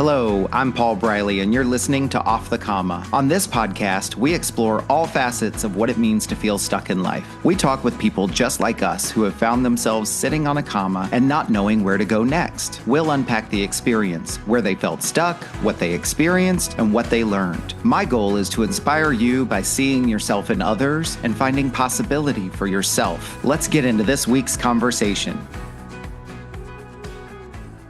Hello, I'm Paul Briley, and you're listening to Off the Comma. On this podcast, we explore all facets of what it means to feel stuck in life. We talk with people just like us who have found themselves sitting on a comma and not knowing where to go next. We'll unpack the experience, where they felt stuck, what they experienced, and what they learned. My goal is to inspire you by seeing yourself in others and finding possibility for yourself. Let's get into this week's conversation.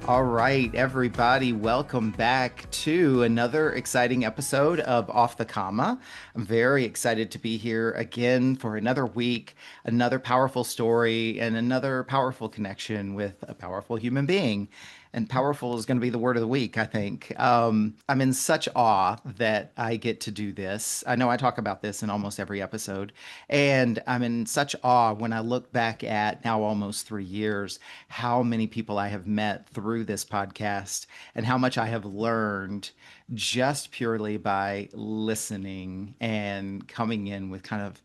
All right, everybody, welcome back to another exciting episode of Off the Comma. I'm very excited to be here again for another week, another powerful story, and another powerful connection with a powerful human being. And powerful is going to be the word of the week, I think. I'm in such awe that I get to do this. I know I talk about this in almost every episode, and I'm in such awe when I look back at now almost 3 years, how many people I have met through this podcast and how much I have learned just purely by listening and coming in with kind of,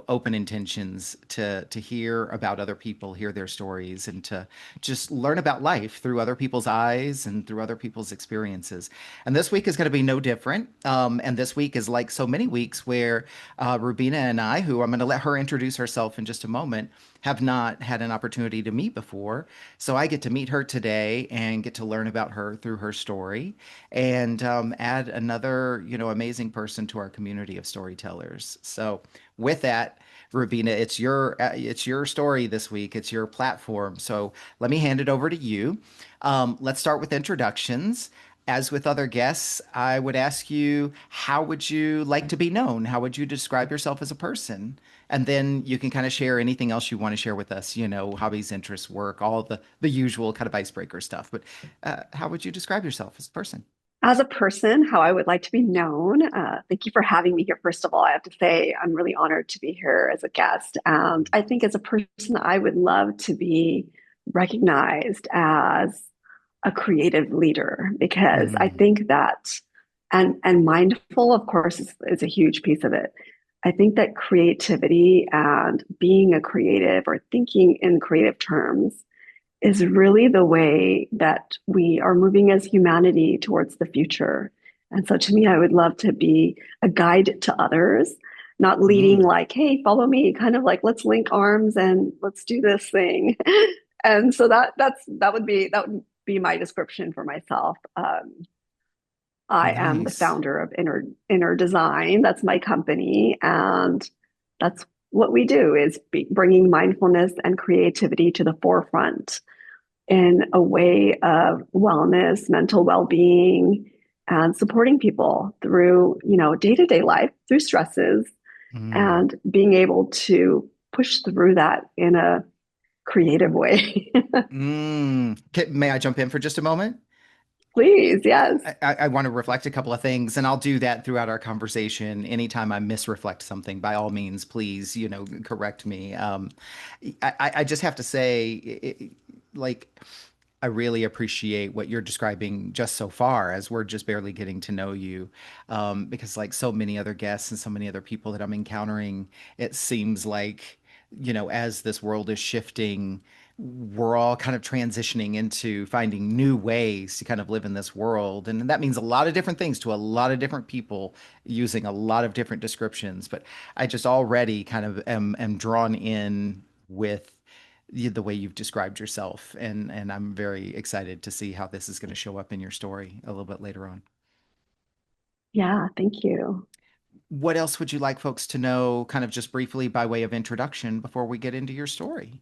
open intentions to hear about other people, hear their stories, and to just learn about life through other people's eyes and through other people's experiences. And this week is going to be no different. And this week is like so many weeks where Rubina and I, who I'm going to let her introduce herself in just a moment, have not had an opportunity to meet before. So I get to meet her today and get to learn about her through her story and add another, amazing person to our community of storytellers. So with that, Rubina, it's your story this week. It's your platform. So let me hand it over to you. Let's start with introductions. As with other guests, I would ask you, how would you like to be known? How would you describe yourself as a person? And then you can kind of share anything else you want to share with us, hobbies, interests, work, all the usual kind of icebreaker stuff. But how would you describe yourself as a person? As a person, how I would like to be known. Thank you for having me here. First of all, I have to say I'm really honored to be here as a guest. And I think as a person, I would love to be recognized as a creative leader because I Mm, think that, and mindful, of course, is a huge piece of it. I think that creativity and being a creative or thinking in creative terms is really the way that we are moving as humanity towards the future. And so to me, I would love to be a guide to others, not leading mm, like, hey, follow me, kind of like let's link arms and let's do this thing. And so that would be my description for myself. I am the nice. founder of Inner Design. That's my company, and that's what we do is bringing mindfulness and creativity to the forefront in a way of wellness, mental well-being, and supporting people through, day-to-day life, through stresses, Mm, and being able to push through that in a creative way. May I jump in for just a moment? Please, yes. I want to reflect a couple of things, and I'll do that throughout our conversation. Anytime I misreflect something, by all means, please, correct me. I just have to say, like, I really appreciate what you're describing just so far, as we're just barely getting to know you. Because, like so many other guests and so many other people that I'm encountering, it seems like, as this world is shifting, we're all kind of transitioning into finding new ways to kind of live in this world. And that means a lot of different things to a lot of different people using a lot of different descriptions. But I just already kind of am drawn in with the way you've described yourself. And I'm very excited to see how this is going to show up in your story a little bit later on. Yeah, thank you. What else would you like folks to know, kind of just briefly by way of introduction, before we get into your story?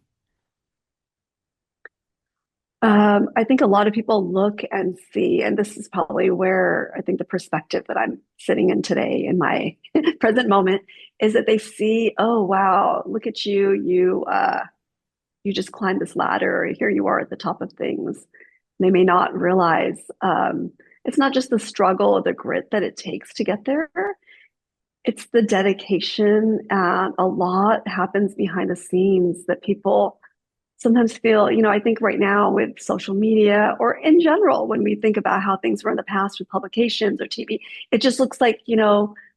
I think a lot of people look and see, and this is probably where I think the perspective that I'm sitting in today in my present moment is that they see, oh wow, look at you, you just climbed this ladder. Here you are at the top of things. They may not realize it's not just the struggle or the grit that it takes to get there. It's the dedication, and a lot happens behind the scenes that people sometimes feel, I think right now with social media or in general, when we think about how things were in the past with publications or TV, it just looks like,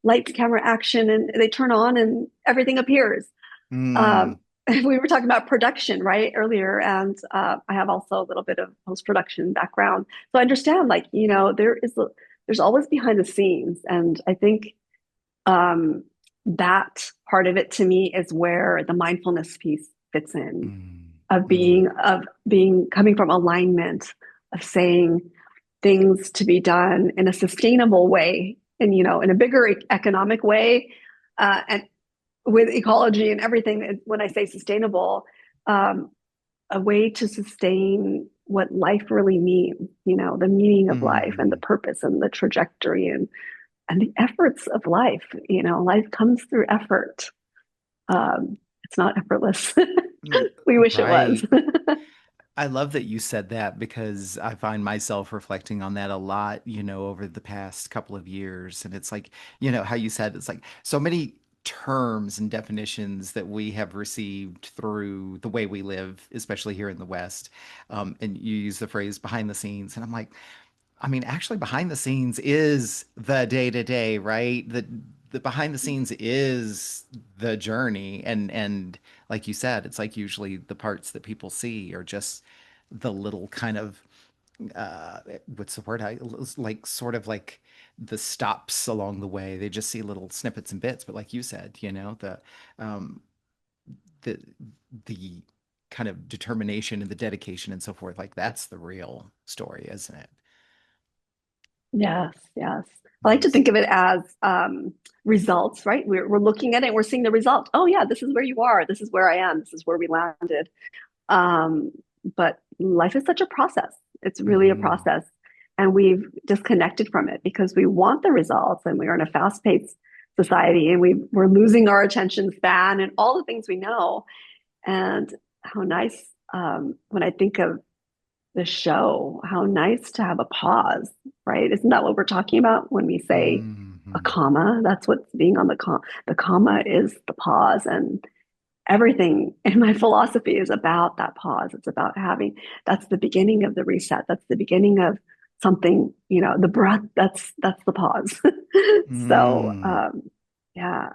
lights, camera, action, and they turn on and everything appears. Mm, Um, we were talking about production, right, earlier, and I have also a little bit of post-production background, so I understand, like, there's always behind the scenes, and I think um, that part of it to me is where the mindfulness piece fits in, Mm, of mm, being coming from alignment, of saying things to be done in a sustainable way, and in a bigger economic way, and with ecology and everything. When I say sustainable, um, a way to sustain what life really means, the meaning of life and the mm. purpose and the trajectory and the efforts of life. Life comes through effort. It's not effortless. Mm, We wish it was. right. I love that you said that because I find myself reflecting on that a lot, over the past couple of years. And it's like, how you said it's like so many terms and definitions that we have received through the way we live, especially here in the West. And you use the phrase behind the scenes. And I'm like, I mean, actually, behind the scenes is the day to day, right? The behind the scenes is the journey, and like you said, it's like usually the parts that people see are just the little kind of what's the word? I like sort of like the stops along the way. They just see little snippets and bits, but like you said, um, the the kind of determination and the dedication and so forth, like that's the real story, isn't it? Yes, yes. I like to Nice. think of it as results, right? We're looking at it, we're seeing the result. Oh, yeah, this is where you are. This is where I am. This is where we landed. Um, but life is such a process. It's really a Hmm. process. And we've disconnected from it because we want the results, and we are in a fast-paced society, and we're losing our attention span and all the things we know. And how nice, when I think of the show, how nice to have a pause, right? Isn't that what we're talking about when we say a Hmm. comma? That's what's being on the comma. The comma is the pause. And everything in my philosophy is about that pause. It's about having, that's the beginning of the reset. That's the beginning of something, the breath, that's the pause. So, Mm. yeah.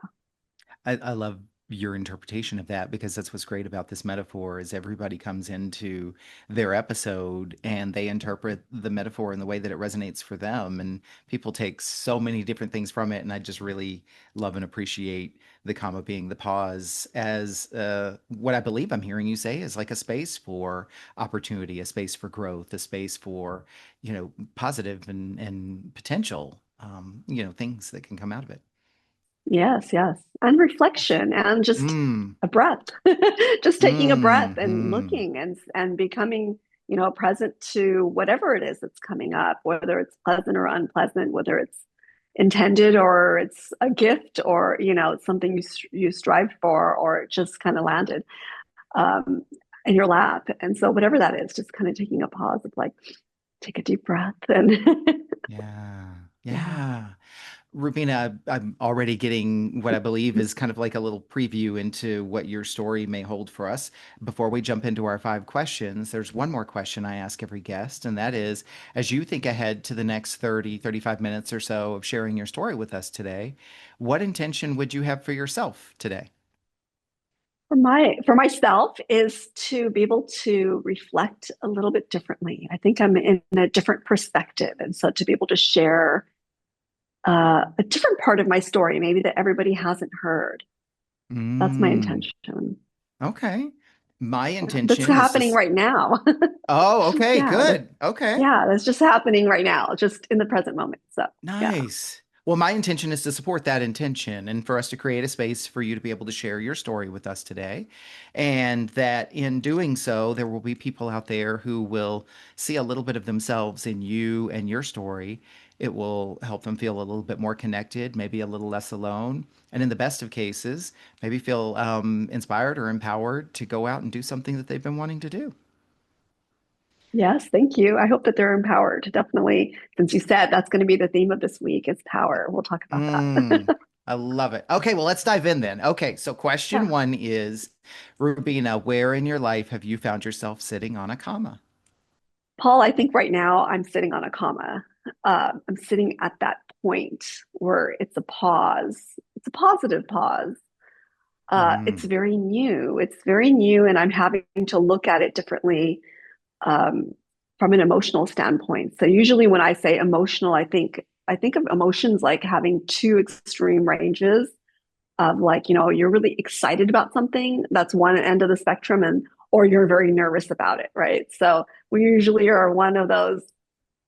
I love your interpretation of that because that's what's great about this metaphor is everybody comes into their episode and they interpret the metaphor in the way that it resonates for them, and people take so many different things from it, and I just really love and appreciate the comma being the pause as what I believe I'm hearing you say is like a space for opportunity, a space for growth, a space for positive and potential things that can come out of it. Yes, yes. And reflection and just Mm. a breath. Just taking a breath and Hmm. looking and becoming, present to whatever it is that's coming up, whether it's pleasant or unpleasant, whether it's intended or it's a gift, or, it's something you strived for, or it just kind of landed um in your lap. And so whatever that is, just kind of taking a pause of like, take a deep breath and Yeah. yeah. Yeah. Rubina, I'm already getting what I believe is kind of like a little preview into what your story may hold for us. Before we jump into our 5 questions, there's one more question I ask every guest, and that is, as you think ahead to the next 30, 35 minutes or so of sharing your story with us today, what intention would you have for yourself today? For myself is to be able to reflect a little bit differently. I think I'm in a different perspective, and so to be able to share a different part of my story, maybe that everybody hasn't heard. That's my Mm, intention. okay. My That's intention is happening just, right now. oh, okay, Yeah, good. Okay. that's just happening right now, just in the present moment. So yeah. Nice. Well, my intention is to support that intention and for us to create a space for you to be able to share your story with us today. And that in doing so, there will be people out there who will see a little bit of themselves in you and your story. It will help them feel a little bit more connected, maybe a little less alone. And in the best of cases, maybe feel inspired or empowered to go out and do something that they've been wanting to do. Yes, thank you. I hope that they're empowered. Definitely, since you said that's going to be the theme of this week is power. We'll talk about Mm, that. I love it. Okay, well, let's dive in then. Okay, so question Yeah. one is, Rubina, where in your life have you found yourself sitting on a comma? Paul, I think right now I'm sitting on a comma. I'm sitting at that point where it's a pause. It's a positive pause. It's very new. It's very new, and I'm having to look at it differently um, from an emotional standpoint. So usually, when I say emotional, I think of emotions like having two extreme ranges of like, you're really excited about something. That's one end of the spectrum, and or you're very nervous about it, right? So we usually are one of those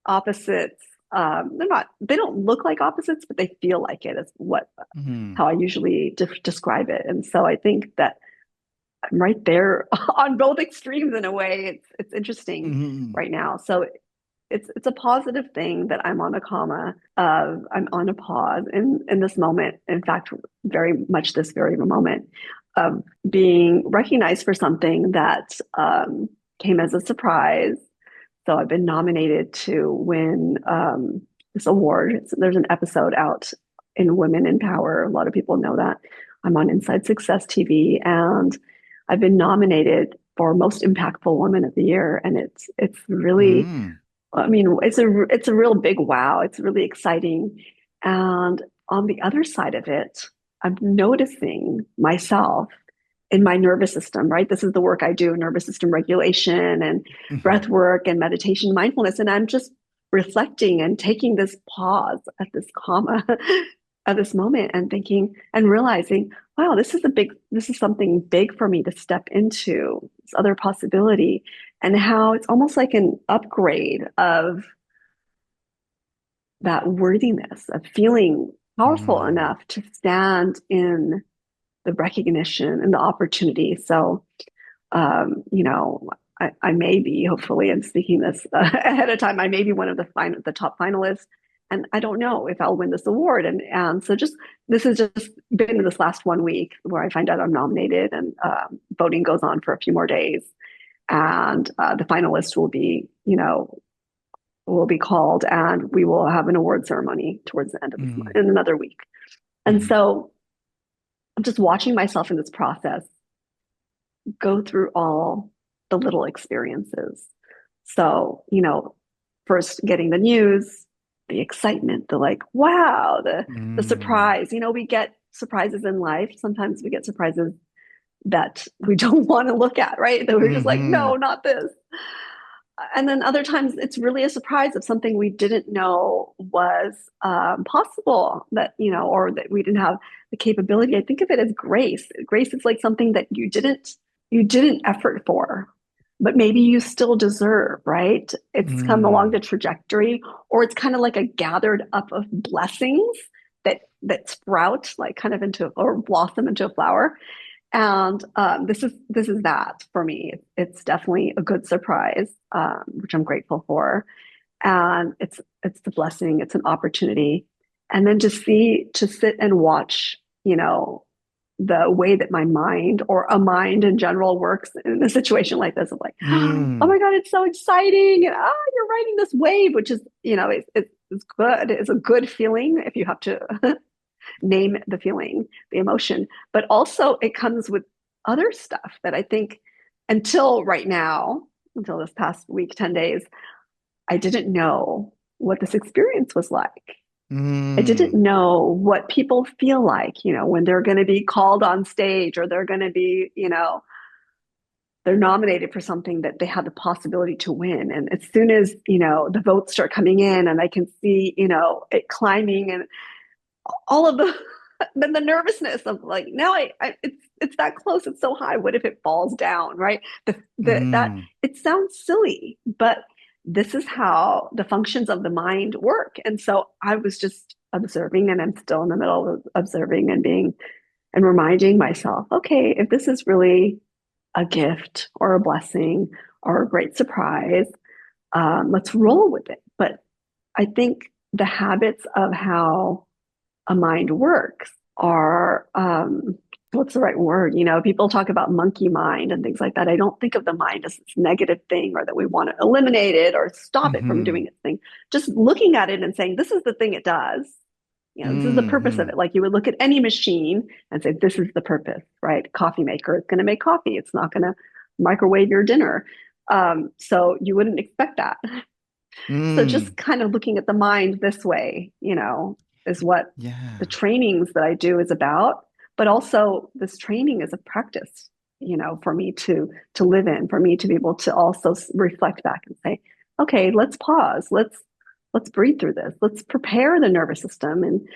opposites. They don't look like opposites, but they feel like it is what Mm-hmm. how I usually describe it. And so I think that I'm right there on both extremes in a way. It's interesting Mm-hmm. right now. So it's a positive thing that I'm on a comma of I'm on a pause in this moment. In fact, very much this very moment of being recognized for something that came as a surprise. So I've been nominated to win this award. There's an episode out in Women in Power. A lot of people know that. I'm on Inside Success TV, and I've been nominated for Most Impactful Woman of the Year, and it's really, Mm-hmm. I mean, it's a real big wow. It's really exciting. And on the other side of it, I'm noticing myself in my nervous system, right? This is the work I do, nervous system regulation and Mm-hmm. breath work and meditation, mindfulness. And I'm just reflecting and taking this pause at this comma at this moment and thinking and realizing, wow, this is something big for me to step into, this other possibility, and how it's almost like an upgrade of that worthiness of feeling powerful Mm-hmm. enough to stand in the recognition and the opportunity. So, I may be, hopefully, I'm speaking this ahead of time, I may be one of the top finalists. And I don't know if I'll win this award. And so this has just been this last 1 week where I find out I'm nominated, and voting goes on for a few more days. And the finalists will be called, and we will have an award ceremony towards the end of this month Mm-hmm. in another week. And Mm-hmm. so I'm just watching myself in this process go through all the little experiences. So, first getting the news, the excitement, the like, wow, the Mm-hmm. surprise. We get surprises in life. Sometimes we get surprises that we don't want to look at, right? That we're just like, Mm-hmm. no, not this. And then other times it's really a surprise of something we didn't know was possible, that, or that we didn't have the capability. I think of it as grace. Grace is like something that you didn't effort for, but maybe you still deserve, right? It's come along Mm-hmm. the trajectory, or it's kind of like a gathered up of blessings that sprout like kind of into or blossom into a flower. And this is that for me. It's definitely a good surprise, which I'm grateful for. And it's the blessing. It's an opportunity, and then to sit and watch, the way that my mind or a mind in general works in a situation like this. I'm like, oh Mm-hmm. my God, it's so exciting. And you're riding this wave, which is, it's good. It's a good feeling if you have to name the feeling, the emotion. But also it comes with other stuff that I think until right now, until this past week, 10 days, I didn't know what this experience was like. I didn't Mm-hmm. know what people feel like, when they're going to be called on stage, or they're going to be, they're nominated for something that they have the possibility to win. And as soon as, the votes start coming in and I can see, it climbing, and all of the then the nervousness of like, now it's that close, it's so high, what if it falls down, right? That Mm-hmm. it sounds silly, but this is how the functions of the mind work. And so I was just observing, and I'm still in the middle of observing and being and reminding myself, okay, if this is really a gift or a blessing or a great surprise, let's roll with it. But I think the habits of how a mind works are what's the right word? People talk about monkey mind and things like that. I don't think of the mind as this negative thing, or that we want to eliminate it or stop it from Mm-hmm. doing its thing. Just looking at it and saying, this is the thing it does. This is the purpose of Mm-hmm. it. Like you would look at any machine and say, this is the purpose, right? Coffee maker, it's going to make coffee. It's not going to microwave your dinner. So you wouldn't expect that. So Mm. just kind of looking at the mind this way, is what the Yeah. trainings that I do is about. but also this training is a practice, for me to live in, for me to be able to also reflect back and say, okay, let's pause, let's breathe through this, let's prepare the nervous system. And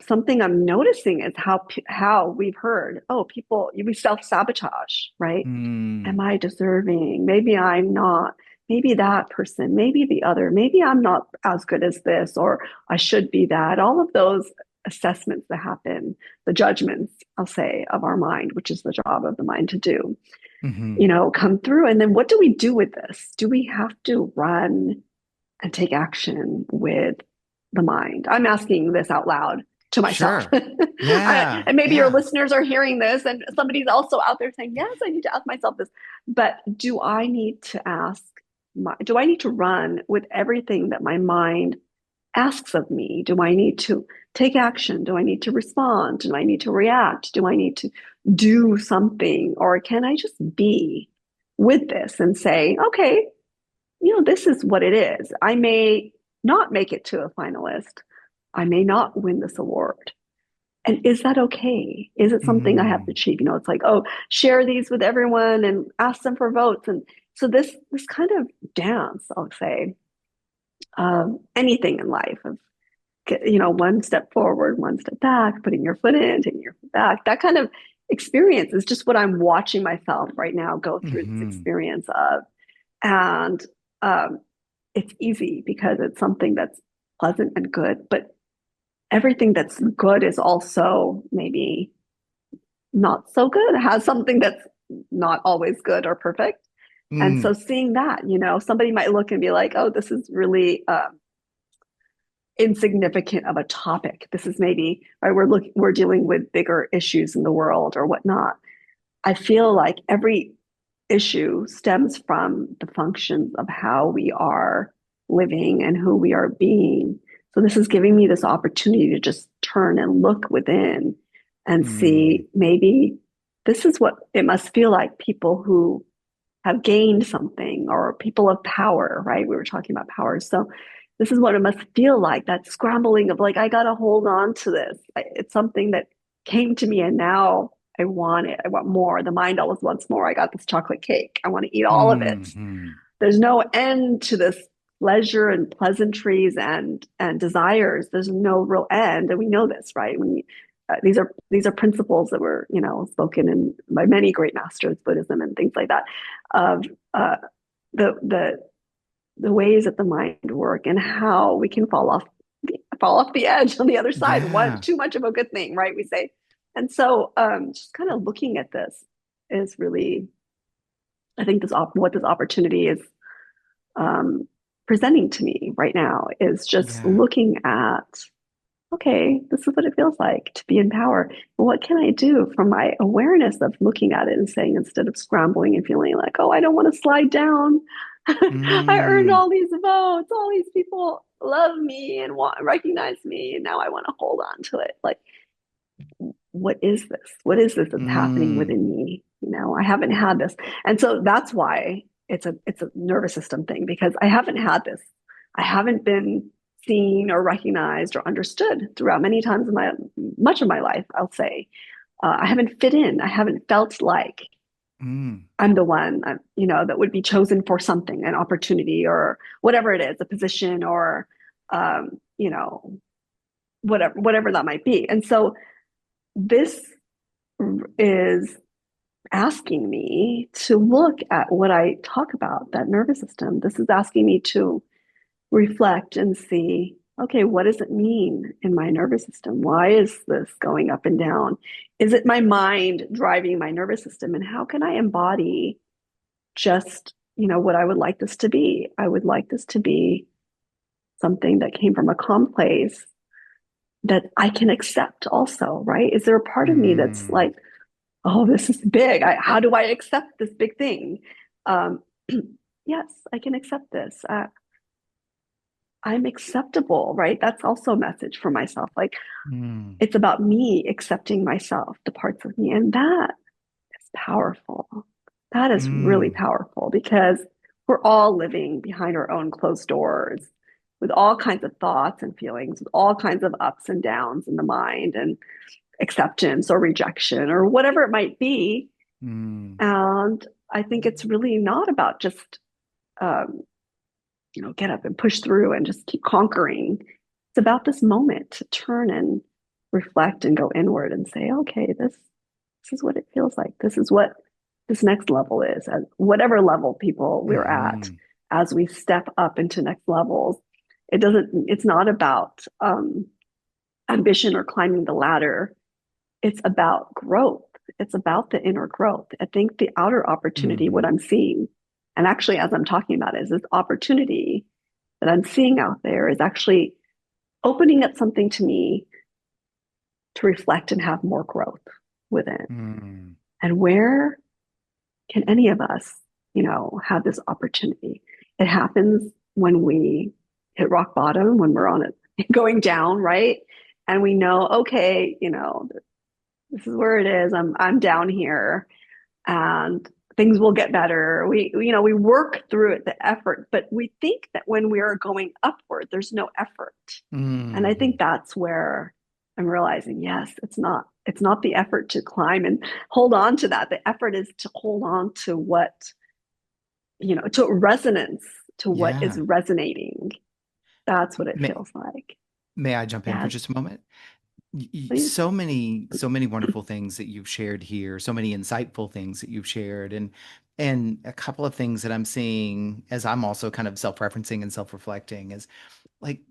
something I'm noticing is how we've heard, oh, people, we self-sabotage, right? Am Mm. I deserving? Maybe I'm not. Maybe that person, maybe the other, maybe I'm not as good as this, or I should be that. All of those assessments that happen, the judgments, I'll say, of our mind, which is the job of the mind to do, Hmm. come through. And then what do we do with this? Do we have to run and take action with the mind? I'm asking this out loud to myself. Sure. Yeah. And maybe your Yeah. listeners are hearing this, and somebody's also out there saying, yes, I need to ask myself this. But do I need to do I need to run with everything that my mind asks of me? Do I need to take action? Do I need to respond? Do I need to react? Do I need to do something? Or can I just be with this and say, okay, this is what it is. I may not make it to a finalist. I may not win this award. And is that okay? Is it something I have to Mm. achieve? It's like, oh, share these with everyone and ask them for votes. And so this kind of dance, I'll say, anything in life of, one step forward, one step back, putting your foot in, taking your foot back. That kind of experience is just what I'm watching myself right now go through this Hmm. experience of. And it's easy because it's something that's pleasant and good, but everything that's good is also maybe not so good. It has something that's not always good or perfect. And so Mm. seeing that, somebody might look and be like, oh, this is really insignificant of a topic. This is maybe, right, we're dealing with bigger issues in the world or whatnot. I feel like every issue stems from the functions of how we are living and who we are being. So this is giving me this opportunity to just turn and look within and Mm. see, maybe this is what it must feel like, people who have gained something, or people of power, right? We were talking about power. So this is what it must feel like, that scrambling of like, I got to hold on to this. It's something that came to me and now I want it. I want more. The mind always wants more. I got this chocolate cake. I want to eat all of it. Hmm. There's no end to this pleasure and pleasantries and desires. There's no real end, and we know this, right? These are principles that were spoken in by many great masters, Buddhism and things like that, of uh, the the ways that the mind work and how we can fall off the edge on the other side. One Yeah. too much of a good thing, right? We say. And so just kind of looking at this is really, I think, what this opportunity is um, presenting to me right now is just Yeah. looking at, okay, this is what it feels like to be in power. What can I do from my awareness of looking at it and saying, instead of scrambling and feeling like, oh, I don't want to slide down. I earned Mm. all these votes. All these people love me and recognize me. And now I want to hold on to it. Like, what is this? What is this that's happening Mm. within me? I haven't had this. And so that's why it's a nervous system thing, because I haven't had this. I haven't been seen or recognized or understood throughout many times in much of my life, I'll say. I haven't fit in. I haven't felt like Mm. I'm the one, that would be chosen for something, an opportunity or whatever it is, a position or, um, you know, whatever that might be. And so this is asking me to look at what I talk about, that nervous system. This is asking me to reflect and see, okay, what does it mean in my nervous system? Why is this going up and down? Is it my mind driving my nervous system? And how can I embody just, what I would like this to be? I would like this to be something that came from a calm place that I can accept also, right? Is there a part of me that's Mm. like, oh, this is big. How do I accept this big thing? Um, yes, I can accept this. I'm acceptable, right? That's also a message for myself. Like, Mm. it's about me accepting myself, the parts of me. And that is powerful. That is really Mm. powerful because we're all living behind our own closed doors. with all kinds of thoughts and feelings, with all kinds of ups and downs in the mind and acceptance or rejection or whatever it might be. Mm, And I think it's really not about just, um, get up and push through and just keep conquering. It's about this moment to turn and reflect and go inward and say, okay, this is what it feels like. This is what this next level is, at whatever level people we're at mhm, as we step up into next levels. It's not about ambition or climbing the ladder. It's about growth. It's about the inner growth. I think the outer opportunity, what mhm. I'm seeing, and actually as I'm talking about it, is this opportunity that I'm seeing out there is actually opening up something to me to reflect and have more growth within. Mm, And where can any of us, have this opportunity? It happens when we hit rock bottom, when we're on it going down, right? And we know, okay, this is where it is. I'm down here and things will get better. We work through it, the effort, but we think that when we are going upward, there's no effort. And I think mhm. that's where I'm realizing, yes, it's not the effort to climb and hold on to that. The effort is to hold on to to resonance, to what is Yeah. resonating. That's what it May, feels like. may I jump in for Yes, just a moment? please. So many wonderful things that you've shared here, so many insightful things that you've shared, and a couple of things that I'm seeing as I'm also kind of self-referencing and self-reflecting is like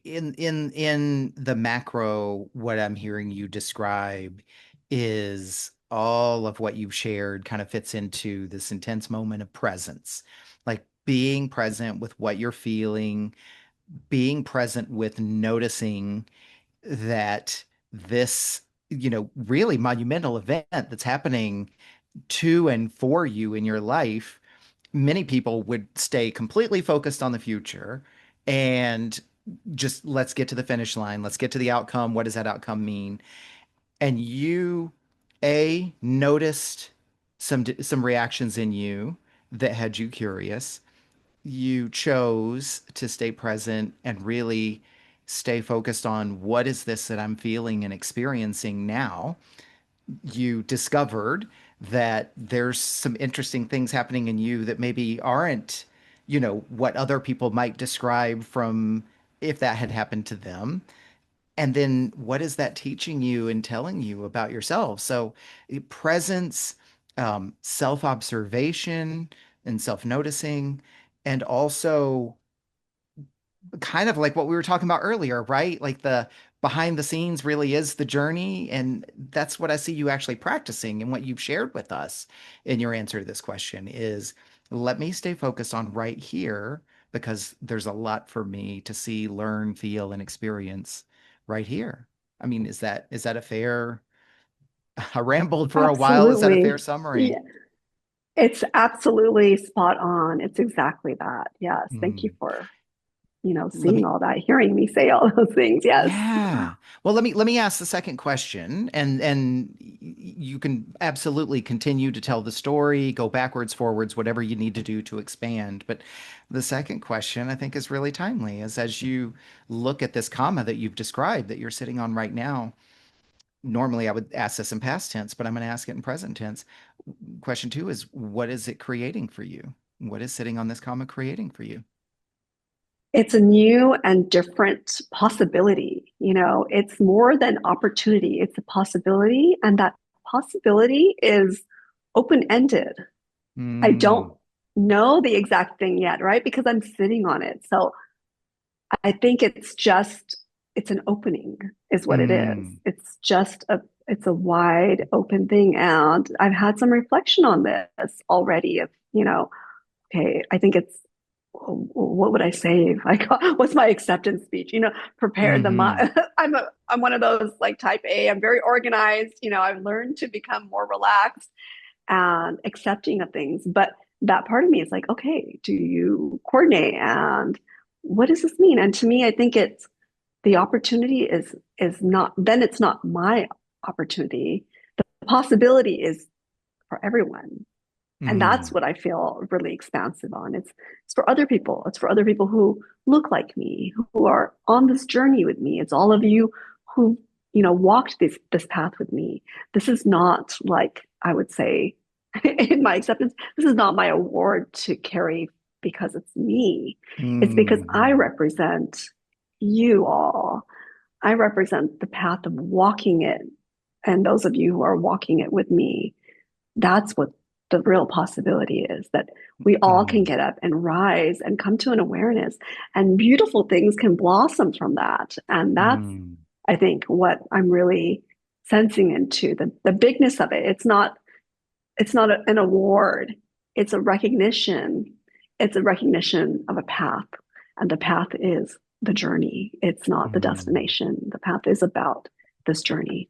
in the macro, what I'm hearing you describe is all of what you've shared kind of fits into this intense moment of presence, like being present with what you're feeling, being present with noticing that this, really monumental event that's happening to and for you in your life, many people would stay completely focused on the future and just let's get to the finish line. Let's get to the outcome. What does that outcome mean? And you, noticed some reactions in you that had you curious. You chose to stay present and really stay focused on what is this that I'm feeling and experiencing now. You discovered that there's some interesting things happening in you that maybe aren't, what other people might describe from if that had happened to them. And then what is that teaching you and telling you about yourself? So, presence, self-observation, and self-noticing, and also kind of like what we were talking about earlier, right? Like the behind the scenes really is the journey. And that's what I see you actually practicing. And what you've shared with us in your answer to this question is let me stay focused on right here because there's a lot for me to see, learn, feel, and experience right here. I mean, is that a fair, I rambled for a while. Is that a fair Absolutely. summary? Yeah, it's absolutely spot on. It's exactly that. Yes. Thank you Hmm. for, Let seeing me all that, hearing me say all those things. Yes. Yeah. Well, let me ask the second question, and you can absolutely continue to tell the story, go backwards, forwards, whatever you need to do to expand. But the second question I think is really timely, is as you look at this comma that you've described that you're sitting on right now. Normally, I would ask this in past tense, but I'm going to ask it in present tense. Question two is, what is it creating for you? What is sitting on this comma creating for you? It's a new and different possibility. It's more than opportunity, it's a possibility. And that possibility is open ended. I Mm, don't know the exact thing yet, right? Because I'm sitting on it. So I think it's an opening is what it is. mm, It's a wide open thing. And I've had some reflection on this already of, okay, I think it's what would I say? Like, what's my acceptance speech? Prepare the mm-hmm, mind. I'm one of those like type A. I'm very organized. I've learned to become more relaxed and accepting of things. But that part of me is like, okay, do you coordinate? And what does this mean? And to me, I think it's the opportunity is not, then it's not my opportunity. The possibility is for everyone. And that's Mm, what I feel really expansive on. It's for other people. It's for other people who look like me, who are on this journey with me. It's all of you who, walked this path with me. This is not like I would say in my acceptance, this is not my award to carry because it's me. It's because I mm, represent you all. I represent the path of walking it. And those of you who are walking it with me, that's what the real possibility is, that we all can mm, get up and rise and come to an awareness, and beautiful things can blossom from that. And that's, mm, I think, what I'm really sensing into the bigness of it. It's not an award. It's a recognition. It's a recognition of a path. And the path is the journey. It's not the mm. destination. The path is about this journey.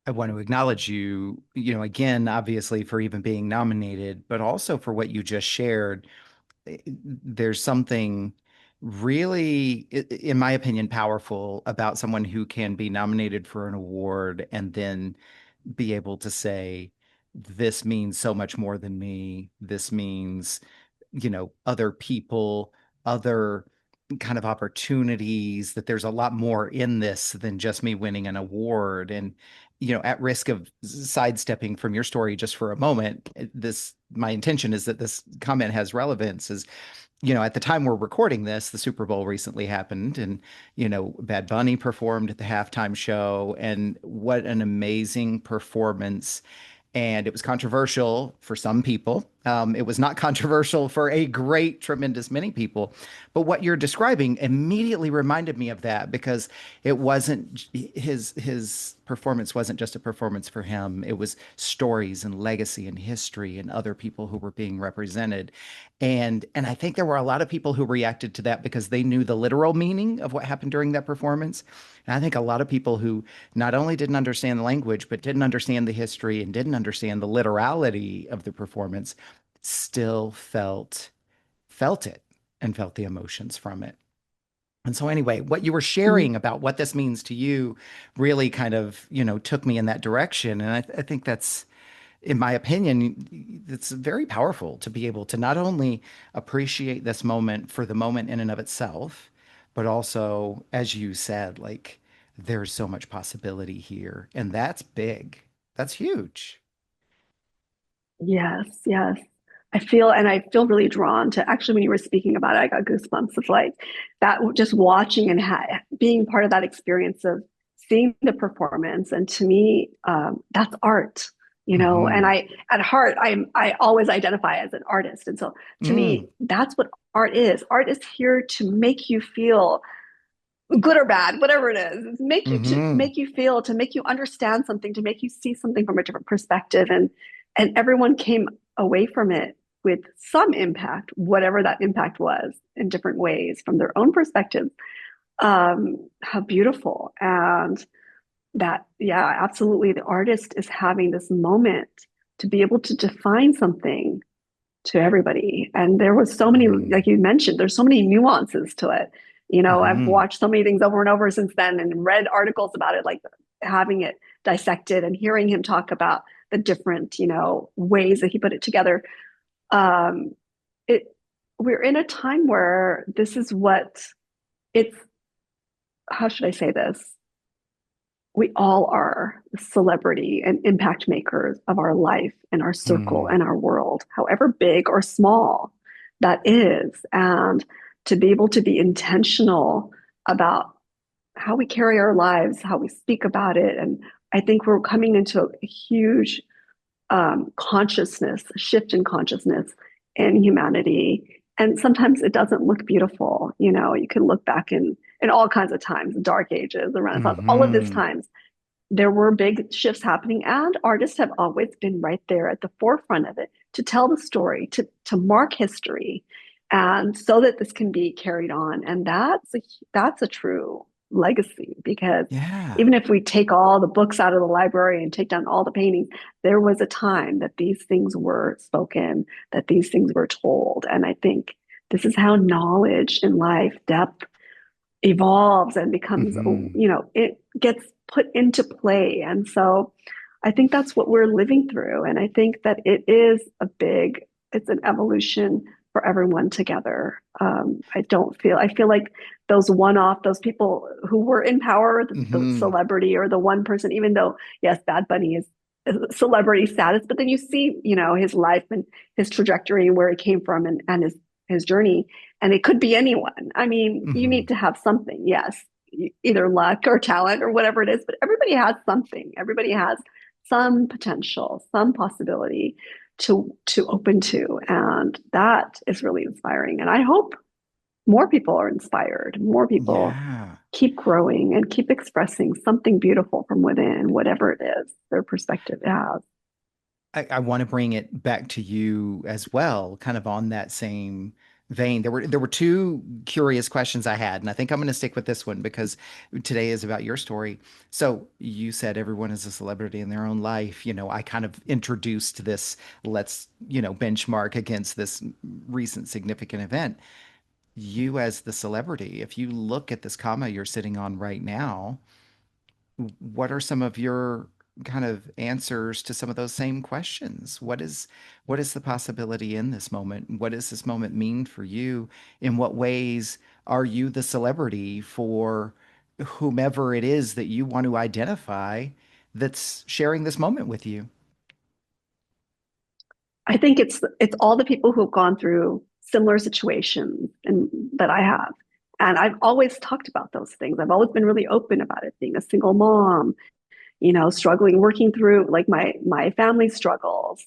I want to acknowledge you, again, obviously for even being nominated, but also for what you just shared. There's something really, in my opinion, powerful about someone who can be nominated for an award and then be able to say, this means so much more than me. This means, other people, other kind of opportunities, that there's a lot more in this than just me winning an award. And, at risk of sidestepping from your story just for a moment, my intention is that this comment has relevance, is at the time we're recording this, the Super Bowl recently happened, and, Bad Bunny performed at the halftime show, and what an amazing performance. And it was controversial for some people. It was not controversial for a great, tremendous many people. But what you're describing immediately reminded me of that, because it wasn't his performance wasn't just a performance for him. It was stories and legacy and history and other people who were being represented. And I think there were a lot of people who reacted to that because they knew the literal meaning of what happened during that performance. And I think a lot of people who not only didn't understand the language, but didn't understand the history and didn't understand the literality of the performance, still felt it and felt the emotions from it. And so anyway, what you were sharing about what this means to you really kind of, took me in that direction. And I think that's, in my opinion, it's very powerful to be able to not only appreciate this moment for the moment in and of itself, but also, as you said, like, there's so much possibility here. And that's big. That's huge. Yes, yes. I feel really drawn to, actually, when you were speaking about it, I got goosebumps of like that, just watching and being part of that experience of seeing the performance. And to me, that's art, and Hmm. at heart, I always identify as an artist. And so to Mm. me, that's what art is. Art is here to make you feel good or bad, whatever it is. It's Hmm. make you feel, to make you understand something, to make you see something from a different perspective. And everyone came away from it with some impact, whatever that impact was, in different ways from their own perspective. How beautiful. And that, yeah, absolutely. The artist is having this moment to be able to define something to everybody. And there was so many, like Mm. you mentioned, there's so many nuances to it. I've Hmm. watched so many things over and over since then and read articles about it, like having it dissected and hearing him talk about the different, ways that he put it together. Um, it we're in a time where this is what it's, how should I say this? We all are celebrity and impact makers of our life and our circle Mm. and our world, however big or small that is. And to be able to be intentional about how we carry our lives, how we speak about it. And I think we're coming into a huge consciousness, shift in consciousness in humanity. And sometimes it doesn't look beautiful. You can look back in all kinds of times, the dark ages, the Renaissance, all of these Hmm. times there were big shifts happening, and artists have always been right there at the forefront of it to tell the story, to mark history, and so that this can be carried on. And that's a true legacy, because Yeah. even if we take all the books out of the library and take down all the paintings, there was a time that these things were spoken, that these things were told. And I think this is how knowledge in life, depth, evolves and becomes, Hmm. it gets put into play. And so I think that's what we're living through. And I think that it's an evolution for everyone together. I feel like those people who were in power, the Hmm. celebrity or the one person, even though, yes, Bad Bunny is celebrity status, but then you see, his life and his trajectory and where he came from and his journey. And it could be anyone. I mean, you Hmm. need to have something, yes, either luck or talent or whatever it is, but everybody has something. Everybody has some potential, some possibility to open to. And that is really inspiring. And I hope more people are inspired, more people Yeah. keep growing and keep expressing something beautiful from within, whatever it is their perspective has. I want to bring it back to you as well, kind of on that same vein. There were two curious questions I had, and I think I'm going to stick with this one because today is about your story. So you said everyone is a celebrity in their own life. I kind of introduced this, let's, benchmark against this recent significant event. You as the celebrity, if you look at this comma you're sitting on right now, what are some of your kind of answers to some of those same questions? What is the possibility in this moment? What does this moment mean for you? In what ways are you the celebrity for whomever it is that you want to identify that's sharing this moment with you? I think it's all the people who have gone through similar situations and that I have. And I've always talked about those things. I've always been really open about it, being a single mom, struggling, working through like my family struggles,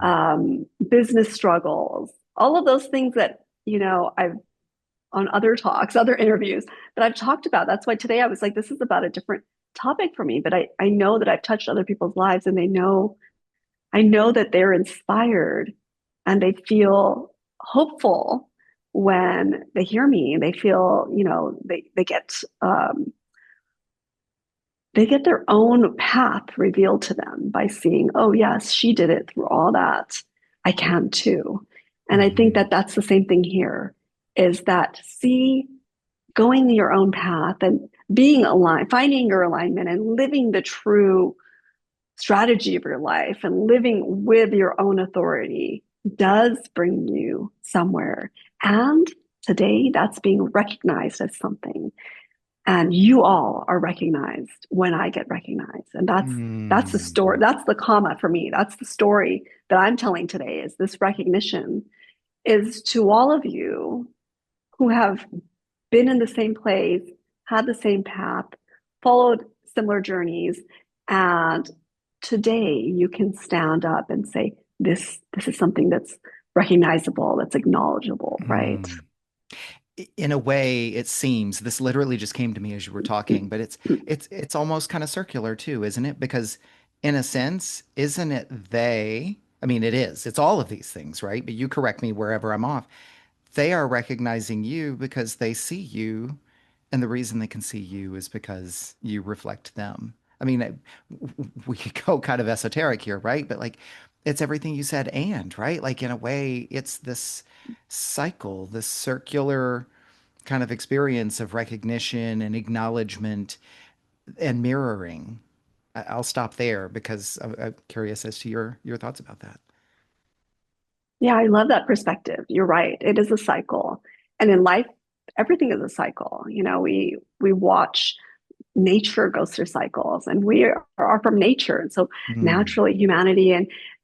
Hmm. business struggles, all of those things that, I've on other talks, other interviews that I've talked about. That's why today I was like, this is about a different topic for me. But I know that I've touched other people's lives and I know that they're inspired and they feel hopeful when they hear me. They feel, they get their own path revealed to them by seeing, oh, yes, she did it through all that. I can too. And I think Hmm. that that's the same thing here is that going your own path and being aligned, finding your alignment and living the true strategy of your life and living with your own authority does bring you somewhere. And today that's being recognized as something and you all are recognized when I get recognized. And that's the Mm. story. That's the comma for me. That's the story that I'm telling today is this recognition is to all of you who have been in the same place, had the same path, followed similar journeys, and today you can stand up and say, this is something that's recognizable, that's acknowledgeable, right? Mm. In a way, it seems this literally just came to me as you were talking, but it's almost kind of circular too, isn't it? Because in a sense, isn't it they? I mean, it is. It's all of these things, right? But you correct me wherever I'm off. They are recognizing you because they see you, and the reason they can see you is because you reflect them. I mean, we could go kind of esoteric here, right? But like, it's everything you said, and right? Like, in a way, it's this cycle, this circular kind of experience of recognition and acknowledgement and mirroring. I'll stop there because I'm curious as to your thoughts about that. Yeah, I love that perspective. You're right. It is a cycle. And in life, everything is a cycle. We watch nature goes through cycles and we are from nature. And so Mm, naturally humanity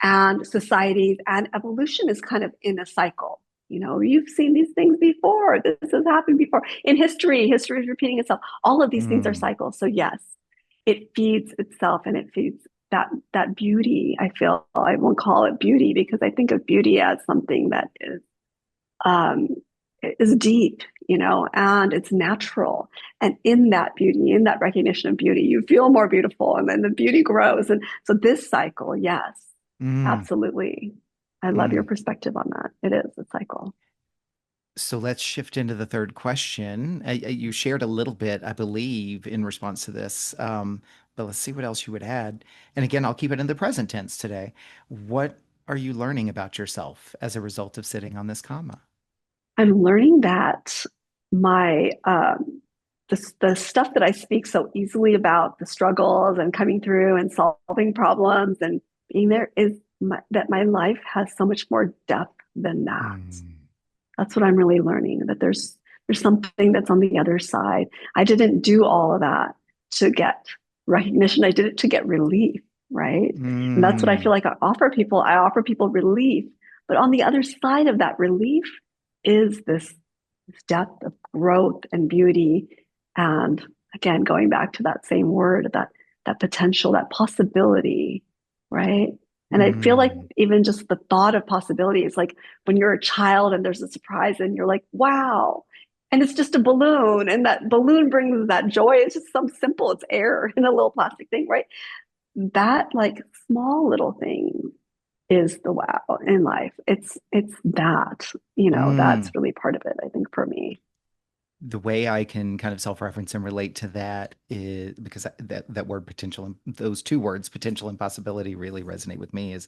and societies and evolution is kind of in a cycle. You've seen these things before. This has happened before. In history is repeating itself. All of these things are mm, cycles. So yes, it feeds itself and it feeds that beauty. I feel I won't call it beauty because I think of beauty as something that um, is deep, and it's natural. And in that beauty, in that recognition of beauty, you feel more beautiful, and then the beauty grows. And so this cycle, yes, mm, absolutely. I love your mm. perspective on that. It is a cycle. So let's shift into the third question. You shared a little bit, I believe, in response to this, but let's see what else you would add. And again, I'll keep it in the present tense today. What are you learning about yourself as a result of sitting on this comma? I'm learning that my the stuff that I speak so easily about, the struggles and coming through and solving problems and being there, is that my life has so much more depth than that. Mm. That's what I'm really learning, that there's something that's on the other side. I didn't do all of that to get recognition. I did it to get relief, right? And that's what I feel Mm. like I offer people. I offer people relief, but on the other side of that relief is this depth of growth and beauty. And again, going back to that same word, that potential, that possibility, right? And I feel like Mm. even just the thought of possibility is like when you're a child and there's a surprise and you're like, wow. And it's just a balloon, and that balloon brings that joy. It's just some simple, it's air in a little plastic thing, right? That like small little thing is the wow in life. It's that, that's Mm. really part of it, I think, for me. The way I can kind of self-reference and relate to that is because that word potential and those two words, potential and possibility, really resonate with me. Is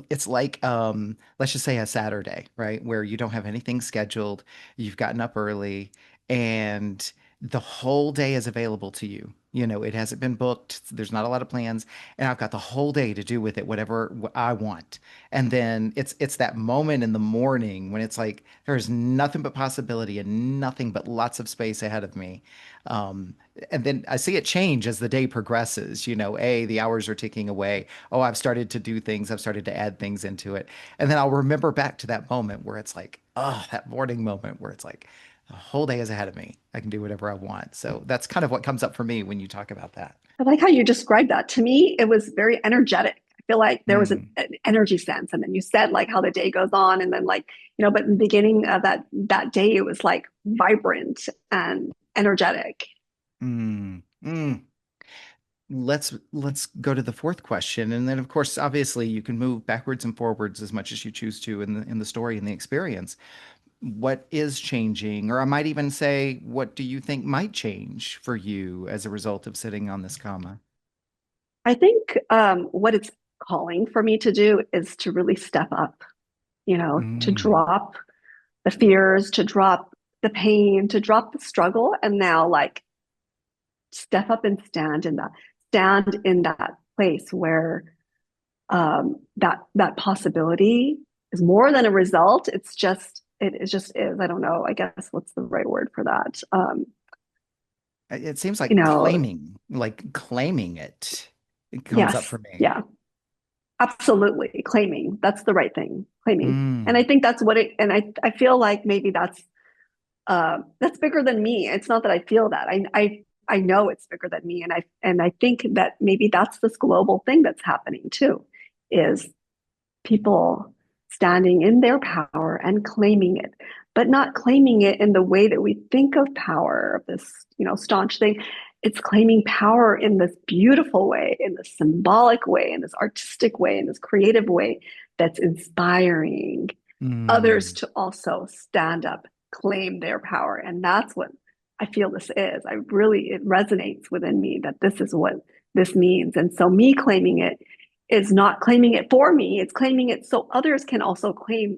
it's like let's just say a Saturday, right, where you don't have anything scheduled, you've gotten up early, and the whole day is available to you. It hasn't been booked. There's not a lot of plans, and I've got the whole day to do with it whatever I want. And then it's that moment in the morning when it's like there's nothing but possibility and nothing but lots of space ahead of me. Um, and then I see it change as the day progresses. The hours are ticking away. Oh, I've started to do things. I've started to add things into it. And then I'll remember back to that moment where it's like, oh, that morning moment where it's like, the whole day is ahead of me. I can do whatever I want. So that's kind of what comes up for me when you talk about that. I like how you described that. To me, it was very energetic. I feel like there was Mm, an energy sense. And then you said like how the day goes on, and then like, but in the beginning of that day, it was like vibrant and energetic. mm. Let's go to the fourth question, and then of course, obviously, you can move backwards and forwards as much as you choose to in the story and the experience. What is changing, or I might even say, what do you think might change for you as a result of sitting on this comma? I think what it's calling for me to do is to really step up, to Mm, drop the fears, to drop the pain, to drop the struggle, and now like step up and stand in that place where that possibility is more than a result. It just is. I don't know. I guess what's the right word for that? it seems You like know, claiming it. It comes up yes, for me. yeah, absolutely. Claiming. That's the right thing. Claiming. And I Mm, think that's what it. And I feel like maybe that's bigger than me. It's not that I feel that. I know it's bigger than me, and I think that maybe that's this global thing that's happening too, is people standing in their power and claiming it, but not claiming it in the way that we think of power, this, staunch thing. It's claiming power in this beautiful way, in this symbolic way, in this artistic way, in this creative way that's inspiring others mm. to also stand up, claim their power. And that's what I feel this is. It resonates within me that this is what this means. And so, me claiming it is not claiming it for me, it's claiming it so others can also claim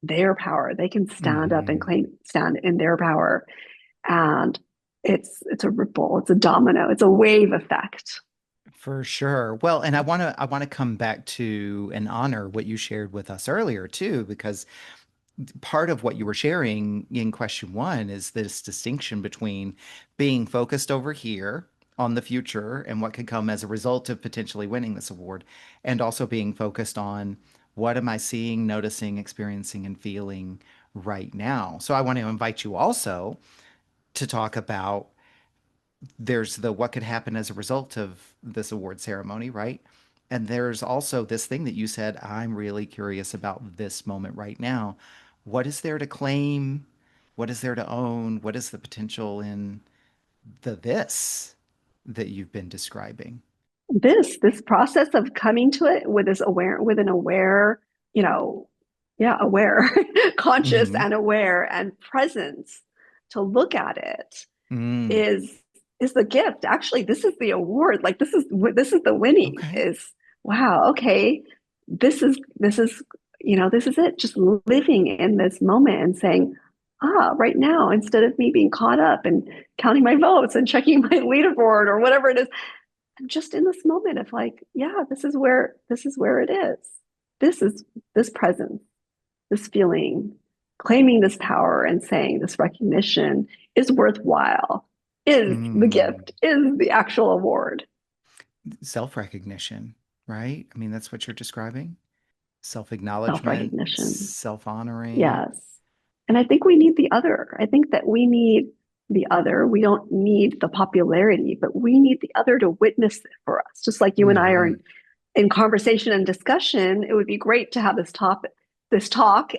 their power. They can stand up and Hmm. stand in their power. And it's a ripple, it's a domino, it's a wave effect. For sure. Well, and I want to come back to and honor what you shared with us earlier too, because part of what you were sharing in question one is this distinction between being focused over here on the future and what could come as a result of potentially winning this award, and also being focused on what am I seeing, noticing, experiencing, and feeling right now. So I want to invite you also to talk about there's the what could happen as a result of this award ceremony, right? And there's also this thing that you said, I'm really curious about this moment right now. What is there to claim? What is there to own? What is the potential in the this that you've been describing? This process of coming to it with an aware, you know yeah, aware, conscious Hmm. and aware and presence to look at it Mm. is is the gift. Actually, this is the award. Like, this is the winning. Okay. Is wow, okay, this is it. Just living in this moment and saying, right now, instead of me being caught up and counting my votes and checking my leaderboard or whatever it is, I'm just in this moment of like, yeah, this is where it is. This is this presence, this feeling, claiming this power and saying this recognition is worthwhile, is the Mm. gift, is the actual award. Self-recognition, right? I mean, that's what you're describing. Self-acknowledgement, Self-recognition. self-honoring. Yes. And I think we need the other. I think that we need the other. We don't need the popularity, but we need the other to witness it for us. Just like you and I are Hmm. in conversation and discussion, it would be great to have this talk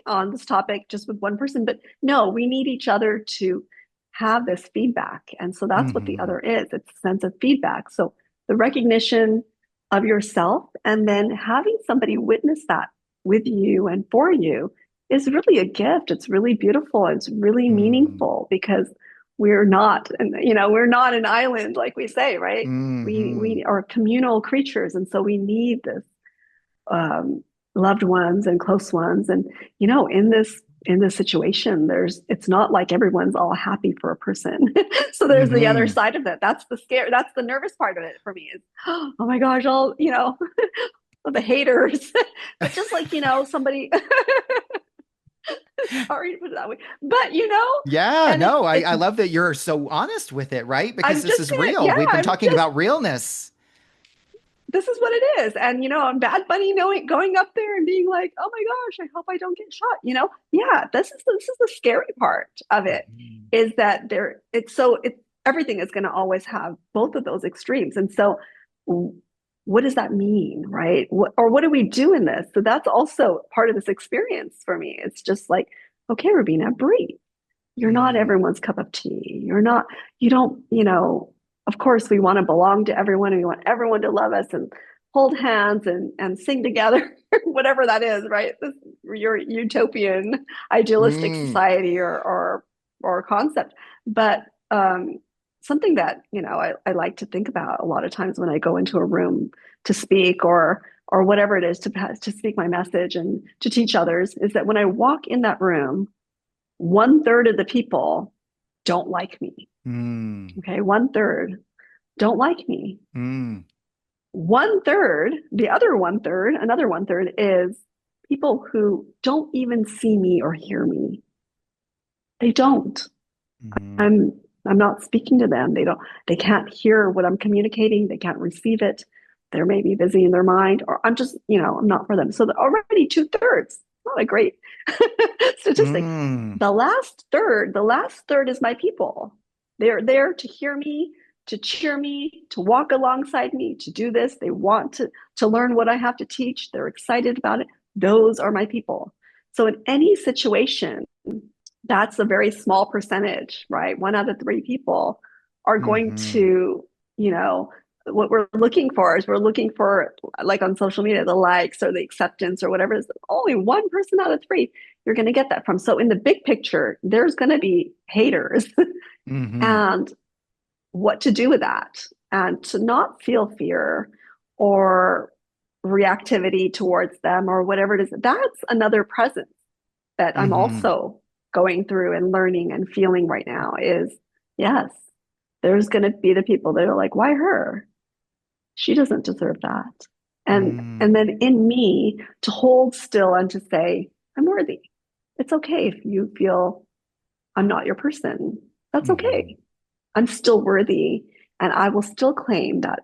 on this topic just with one person. But no, we need each other to have this feedback. And so that's what the Hmm. other is. It's a sense of feedback. So the recognition of yourself and then having somebody witness that with you and for you is really a gift. It's really beautiful. It's really Mm. meaningful because we're not, and we're not an island, like we say, right? We Hmm. are communal creatures, and so we need this um, loved ones and close ones. And in this situation, it's not like everyone's all happy for a person. So there's the other Hmm. side of it. That's the scare. That's the nervous part of it for me. Is oh my gosh, all the haters. But just like somebody. Sorry to put it that way, but Yeah, and no, I it's. love that you're so honest with it, right? Because I'm this just is gonna. real. Yeah, We've been I'm talking just about realness. this is what it is. And I'm Bad Bunny knowing going up there and being like, oh my gosh, I hope I don't get shot. Yeah, this is the scary part of it, Mhm. is that everything is gonna always have both of those extremes. And so what does that mean, right? What do we do in this? So that's also part of this experience for me. It's just like, okay, Rubina, breathe. You're not Mm. everyone's cup of tea. You don't, of course we want to belong to everyone and we want everyone to love us and hold hands and sing together, whatever that is, right? Your utopian idealistic Mm. society or concept. But something that, I like to think about a lot of times when I go into a room to speak or whatever it is to speak my message and to teach others is that when I walk in that room, 1/3 of the people don't like me. Mm. Okay. 1/3 don't like me. Mm. 1/3, the other 1/3, another 1/3 is people who don't even see me or hear me. They don't. Mm. I'm I'm not speaking to them. They can't hear what I'm communicating. They can't receive it. They're maybe busy in their mind, or I'm not for them. So already 2/3, not a great statistic. Mm. The last third is my people. They're there to hear me, to cheer me, to walk alongside me, to do this. They want to learn what I have to teach. They're excited about it. Those are my people. So in any situation, that's a very small percentage, right? 1 out of 3 people are going Mhm. to, you know, what we're looking for is we're looking for, like on social media, the likes or the acceptance or whatever. Is only 1 person out of 3 you're going to get that from. So in the big picture, there's going to be haters, Mhm. and what to do with that, and to not feel fear or reactivity towards them or whatever it is. That's another presence that I'm Mhm. also going through and learning and feeling right now is, yes, there's going to be the people that are like, why her? She doesn't deserve that. And Mm. then in me to hold still and to say, I'm worthy. It's okay if you feel I'm not your person. That's Mhm. okay. I'm still worthy, and I will still claim that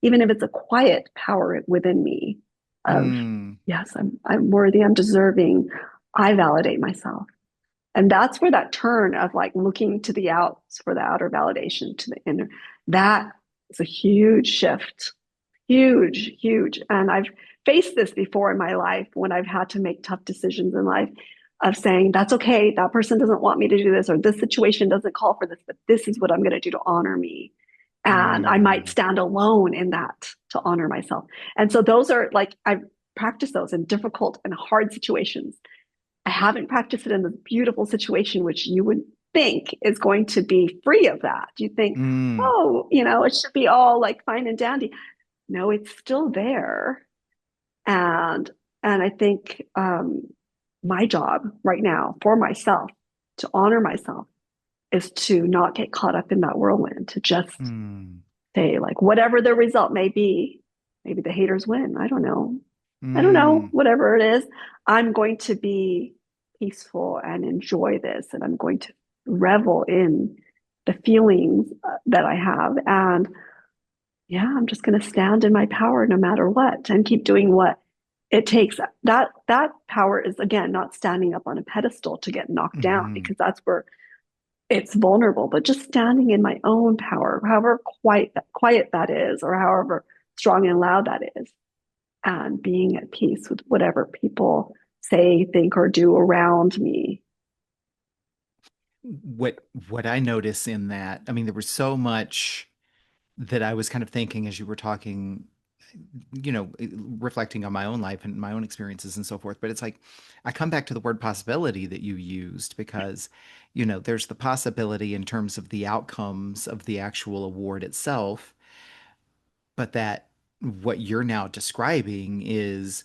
even if it's a quiet power within me of, Mm. yes, I'm worthy, I'm deserving. I validate myself. And that's where that turn of like looking to the outs for the outer validation to the inner, that is a huge shift. Huge, huge. And I've faced this before in my life when I've had to make tough decisions in life of saying, that's okay. That person doesn't want me to do this, or this situation doesn't call for this, but this is what I'm going to do to honor me. And I might Mm. stand alone in that to honor myself. And so those are like, I've practiced those in difficult and hard situations. I haven't practiced it in this beautiful situation, which you would think is going to be free of that. You think, Mm. oh, it should be all like fine and dandy. No, it's still there. And I think my job right now for myself to honor myself is to not get caught up in that whirlwind, to just Mm, say, like, whatever the result may be, maybe the haters win. I don't know. I don't know, mm, whatever it is, I'm going to be peaceful and enjoy this. And I'm going to revel in the feelings that I have. And yeah, I'm just going to stand in my power no matter what and keep doing what it takes. That power is, again, not standing up on a pedestal to get knocked down, mm. because that's where it's vulnerable, but just standing in my own power, however quiet that is, or however strong and loud that is, and being at peace with whatever people say, think, or do around me. What what I notice in that, I mean, there was so much that I was kind of thinking as you were talking, reflecting on my own life and my own experiences and so forth. But it's like I come back to the word possibility that you used because, there's the possibility in terms of the outcomes of the actual award itself, but that what you're now describing is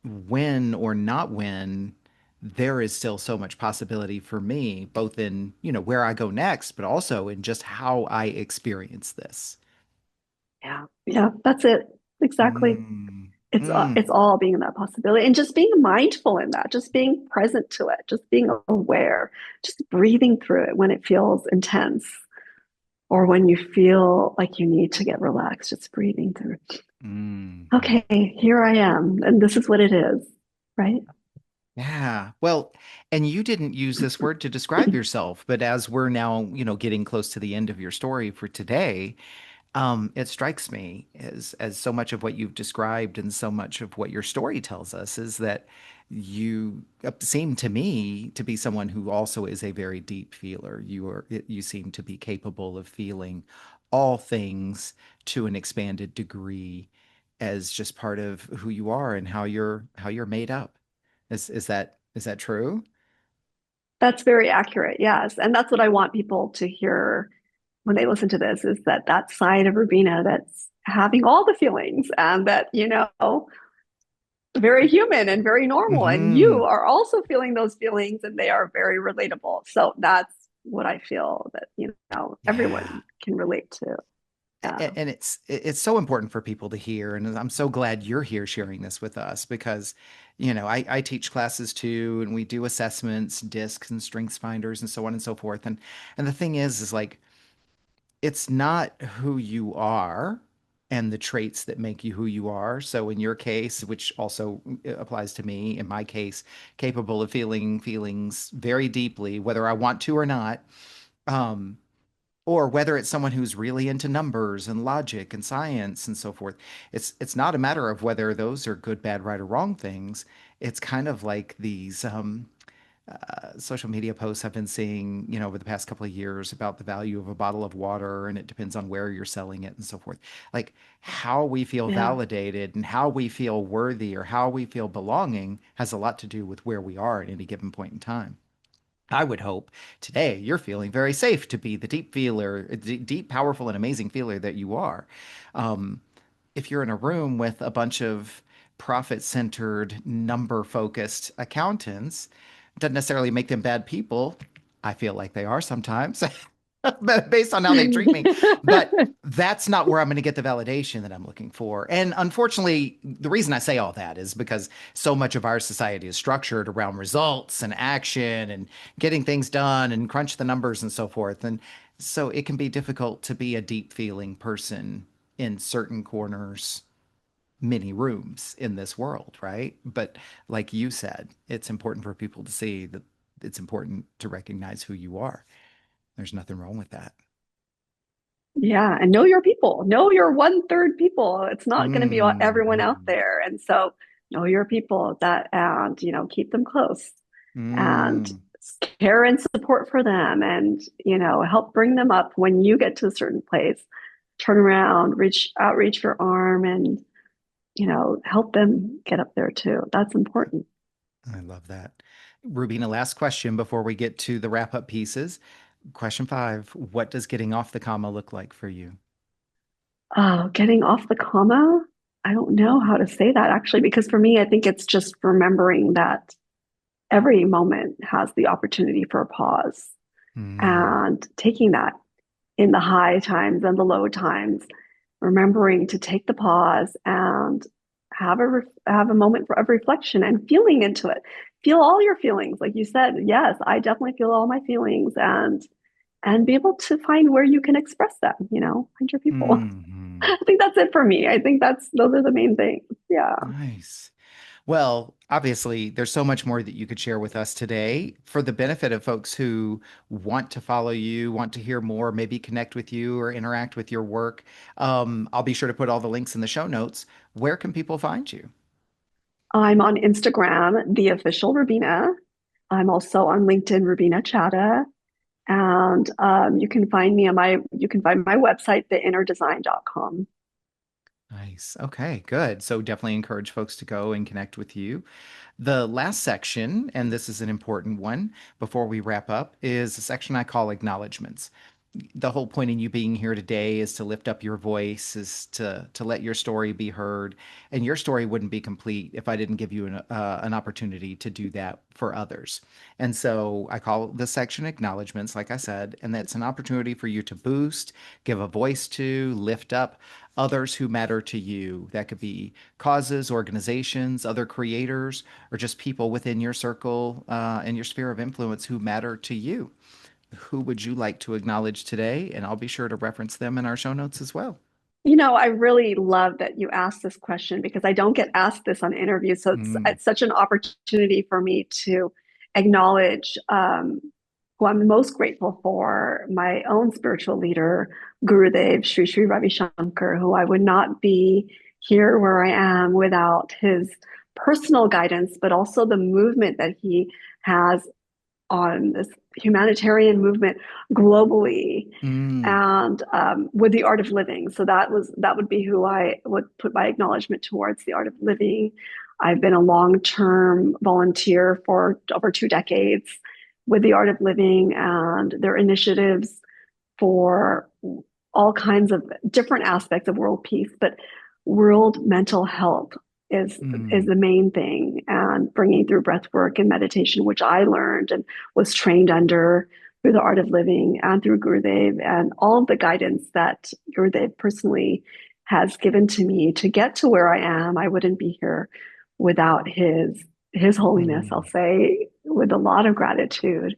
when or not when there is still so much possibility for me, both in, where I go next, but also in just how I experience this. Yeah, yeah, that's it. Exactly. Mm, It's mm, all being in that possibility and just being mindful in that, just being present to it, just being aware, just breathing through it when it feels intense or when you feel like you need to get relaxed, just breathing through. mm. Okay, here I am, and this is what it is, right? Yeah. Well, and you didn't use this word to describe yourself, but as we're now, getting close to the end of your story for today, it strikes me as so much of what you've described and so much of what your story tells us is that you seem to me to be someone who also is a very deep feeler. You seem to be capable of feeling all things to an expanded degree as just part of who you are and how you're made up. Is that true? That's very accurate. Yes. And that's what I want people to hear when they listen to this, is that side of Rubina that's having all the feelings, and that, very human and very normal. And you Hmm. are also feeling those feelings, and they are very relatable. So that's what I feel that, Yeah. everyone can relate to. Yeah. And it's so important for people to hear, and I'm so glad you're here sharing this with us because I teach classes too, and we do assessments, discs and strengths finders and so on and so forth, and the thing is like it's not who you are and the traits that make you who you are. So in your case, which also applies to me, in my case, capable of feeling feelings very deeply whether I want to or not, um or whether it's someone who's really into numbers and logic and science and so forth. It's not a matter of whether those are good, bad, right, or wrong things. It's kind of like these social media posts I've been seeing, over the past couple of years about the value of a bottle of water, and it depends on where you're selling it and so forth. Like how we feel Yeah. validated and how we feel worthy or how we feel belonging has a lot to do with where we are at any given point in time. I would hope today you're feeling very safe to be the deep feeler, deep, powerful, and amazing feeler that you are. Um, if you're in a room with a bunch of profit-centered, number-focused accountants, it doesn't necessarily make them bad people. I feel like they are sometimes, based on how they treat me. But that's not where I'm going to get the validation that I'm looking for. And unfortunately, the reason I say all that is because so much of our society is structured around results and action and getting things done and crunch the numbers and so forth. And so it can be difficult to be a deep feeling person in certain corners, many rooms in this world, right? But like you said, it's important for people to see that it's important to recognize who you are. There's nothing wrong with that. Yeah, and know your people. Know your one third people. It's not going to be everyone out Mm, there. And so know your people, that, and, keep them close, and mm. care and support for them, and, help bring them up when you get to a certain place. Turn around, reach your arm, and, help them get up there too. That's important. I love that. Rubina, last question before we get to the wrap up pieces. Question five: what does getting off the comma look like for you? Oh, getting off the comma. I don't know how to say that actually, because for me, I think it's just remembering that every moment has the opportunity for a pause, Mm, and taking that in the high times and the low times, remembering to take the pause and have a moment of reflection and feeling into it. Feel all your feelings, like you said. Yes, I definitely feel all my feelings, and be able to find where you can express them. Find your people. mhm. I think that's it for me. I think that's those are the main things. Yeah. Nice. Well, obviously, there's so much more that you could share with us today for the benefit of folks who want to follow you, want to hear more, maybe connect with you or interact with your work. I'll be sure to put all the links in the show notes. Where can people find you? I'm on Instagram, the official Rubina. I'm also on LinkedIn, Rubina Chadha. And you can find my website, theinnerdesign.com. Nice. Okay, good. So definitely encourage folks to go and connect with you. The last section, and this is an important one before we wrap up, is a section I call acknowledgments. The whole point in you being here today is to lift up your voice, is to let your story be heard, and your story wouldn't be complete if I didn't give you an opportunity to do that for others. And so I call this section acknowledgments, like I said, and that's an opportunity for you to boost, give a voice to, lift up others who matter to you. That could be causes, organizations, other creators, or just people within your circle and your sphere of influence who matter to you. Who would you like to acknowledge today? And I'll be sure to reference them in our show notes as well. I really love that you asked this question because I don't get asked this on interviews. So Mm, it's such an opportunity for me to acknowledge who I'm most grateful for, my own spiritual leader, Gurudev, Sri Sri Ravi Shankar, who I would not be here where I am without his personal guidance, but also the movement that he has on this humanitarian movement globally, mm, and with the art of living. So that would be who I would put my acknowledgement towards, the art of living. I've been a long-term volunteer for over 2 decades with the art of living and their initiatives for all kinds of different aspects of world peace, but world mental health is mm, the main thing, and bringing through breath work and meditation, which I learned and was trained under through the art of living and through Gurudev, and all of the guidance that Gurudev personally has given to me to get to where I am. I wouldn't be here without his holiness, I'll mm, say, with a lot of gratitude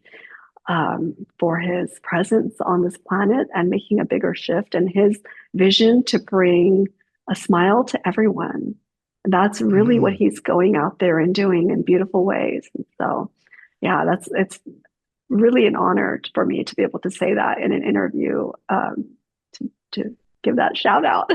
for his presence on this planet and making a bigger shift, and his vision to bring a smile to everyone. That's really what mm. he's going out there and doing in beautiful ways. And so, yeah, it's really an honor for me to be able to say that in an interview, to give that shout out.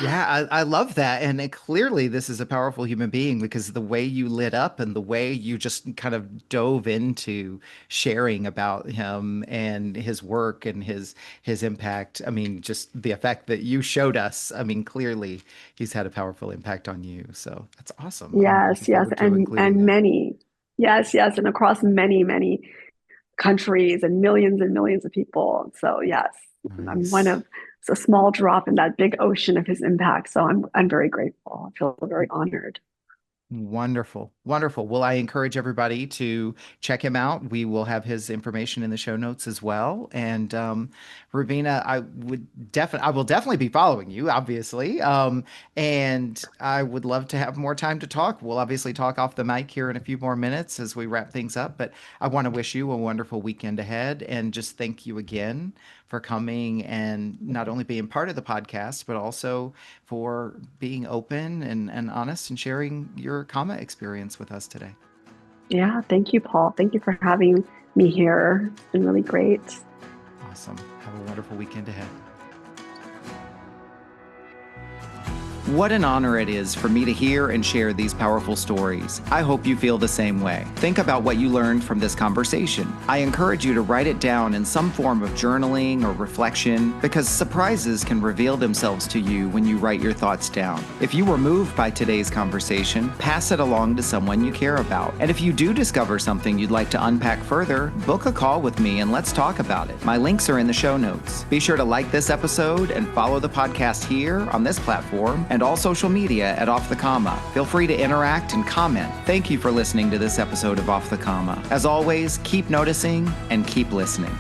Yeah, I love that. And clearly, this is a powerful human being because the way you lit up and the way you just kind of dove into sharing about him and his work and his impact. I mean, just the effect that you showed us. I mean, clearly, he's had a powerful impact on you. So that's awesome. I'm looking Yes, yes, forward to including that. yes, and across many countries and millions of people. So yes, I'm one Nice. of it's a small drop in that big ocean of his impact. So I'm very grateful. I feel very honored. Wonderful. Wonderful. Well, I encourage everybody to check him out. We will have his information in the show notes as well. And Rubina, I will definitely be following you, obviously. And I would love to have more time to talk. We'll obviously talk off the mic here in a few more minutes as we wrap things up. But I want to wish you a wonderful weekend ahead and just thank you again for coming and not only being part of the podcast, but also for being open and honest and sharing your comma experience with us today. Yeah, thank you, Paul. Thank you for having me here. It's been really great. Awesome. Have a wonderful weekend ahead. What an honor it is for me to hear and share these powerful stories. I hope you feel the same way. Think about what you learned from this conversation. I encourage you to write it down in some form of journaling or reflection because surprises can reveal themselves to you when you write your thoughts down. If you were moved by today's conversation, pass it along to someone you care about. And if you do discover something you'd like to unpack further, book a call with me and let's talk about it. My links are in the show notes. Be sure to like this episode and follow the podcast here on this platform and all social media at Off the Comma. Feel free to interact and comment. Thank you for listening to this episode of Off the Comma. As always, keep noticing and keep listening.